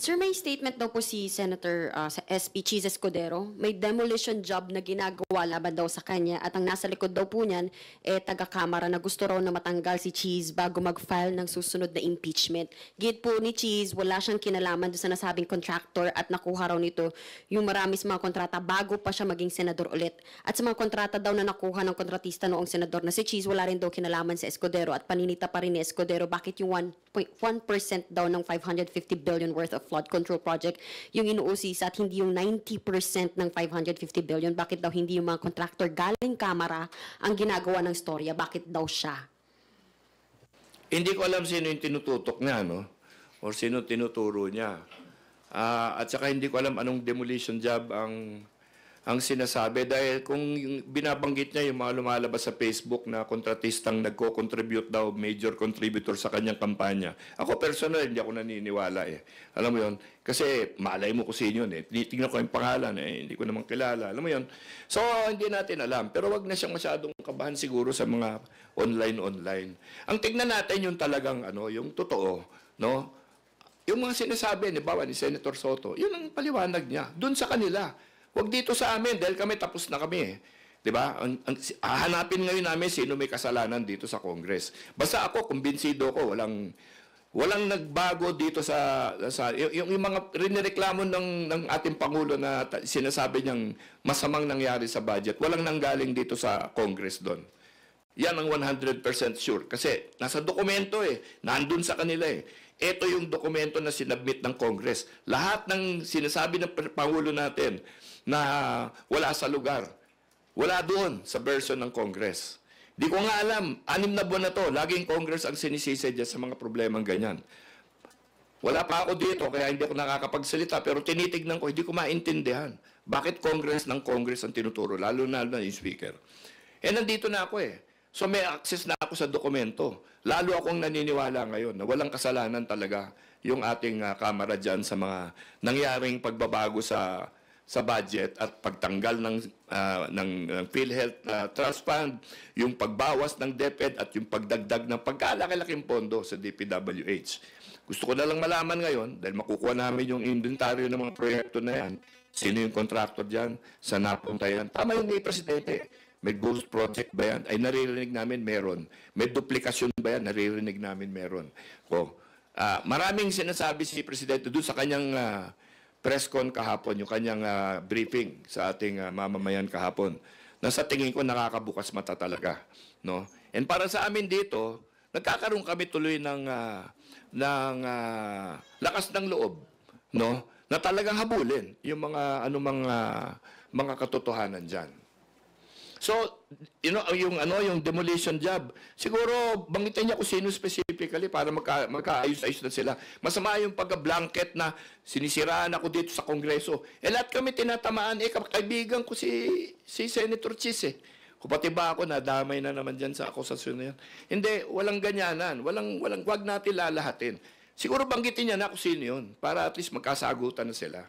Sir, may statement daw po si Senator sa SP Cheese Escudero. May demolition job na ginagawa laban daw sa kanya at ang nasa likod daw po niyan taga-kamara na gusto raw na matanggal si Cheese bago mag-file ng susunod na impeachment. Gate po ni Cheese, wala siyang kinalaman doon sa nasabing contractor at nakuha raw nito yung marami sa mga kontrata bago pa siya maging senador ulit. At sa mga kontrata daw na nakuha ng kontratista noong senador na si Cheese, wala rin daw kinalaman sa Escudero at paninita pa rin ni Escudero bakit yung 1.1% daw ng 550 billion worth of flood control project yung inuusisa at hindi yung 90% ng 550 billion. Bakit daw hindi yung mga contractor galing kamara ang ginagawa ng storya? Bakit daw siya? Hindi ko alam sino yung tinututok niya, no? Or sino tinuturo niya. At saka hindi ko alam anong demolition job ang sinasabi dahil kung yung binabanggit niya yung mga lumalabas sa Facebook na kontratistang nagko-contribute daw, major contributor sa kanyang kampanya. Ako personal, hindi ako naniniwala eh. Alam mo yon, kasi malay mo kung sino yun eh. Tinitingnan ko yung pangalan eh, hindi ko naman kilala. Alam mo yon. So, hindi natin alam. Pero wag na siyang masyadong kabahan siguro sa mga online. Ang tignan natin yung talagang yung totoo, no? Yung mga sinasabi, ni Senator Soto, yun ang paliwanag niya. Doon sa kanila. Huwag dito sa amin dahil kami tapos na kami eh. 'Di ba? Hahanapin ngayon namin sino may kasalanan dito sa Congress. Basta ako kumbinsido ko walang nagbago dito sa yung mga rinireklamo ng ating pangulo na sinasabi niyang masamang nangyari sa budget. Walang nanggaling dito sa Congress doon. Yan ang 100% sure kasi nasa dokumento eh, nandun sa kanila eh. Ito yung dokumento na sinabmit ng Congress. Lahat ng sinasabi ng Pangulo natin na wala sa lugar, wala doon sa version ng Congress. Di ko nga alam, 6 na buwan na to, laging Congress ang sinisisi dyan sa mga problemang ganyan. Wala pa ako dito, kaya hindi ako nakakapagsalita, pero tinitignan ko, hindi ko maintindihan. Bakit Congress ng Congress ang tinuturo, lalo na yung Speaker. Nandito na ako eh. So may access na ako sa dokumento. Lalo akong naniniwala ngayon na walang kasalanan talaga yung ating Kamara dyan sa mga nangyaring pagbabago sa budget at pagtanggal ng PhilHealth Trust Fund, yung pagbawas ng DepEd at yung pagdagdag ng pagkalaki-laking pondo sa DPWH. Gusto ko na lang malaman ngayon, dahil makukuha namin yung inventaryo ng mga proyekto na yan, sino yung contractor dyan, saan napunta yan. Tama yung ni Presidente. May ghost project ba yan? Ay naririnig namin meron. May duplikasyon ba yan? Naririnig namin meron. Maraming sinasabi si Presidente doon sa kanyang press con kahapon, yung kanyang briefing sa ating mamamayan kahapon, na sa tingin ko nakakabukas mata talaga. No? And para sa amin dito, nagkakaroon kami tuloy ng lakas ng loob, no? Na talagang habulin yung mga mga katotohanan diyan. So, yung demolition job, siguro banggitin niya kung sino specifically para magkaayos-ayos na sila. Masama yung pagka-blanket na sinisiraan ako dito sa Kongreso. Lahat kami tinatamaan. Kaibigan ko si Senator Cheese eh. Kung pati ba ako, nadamay na naman dyan sa akusasyon na yan. Hindi, walang ganyanan. Wag natin lalahatin. Siguro banggitin niya na kung sino yun para at least magkasagutan na sila.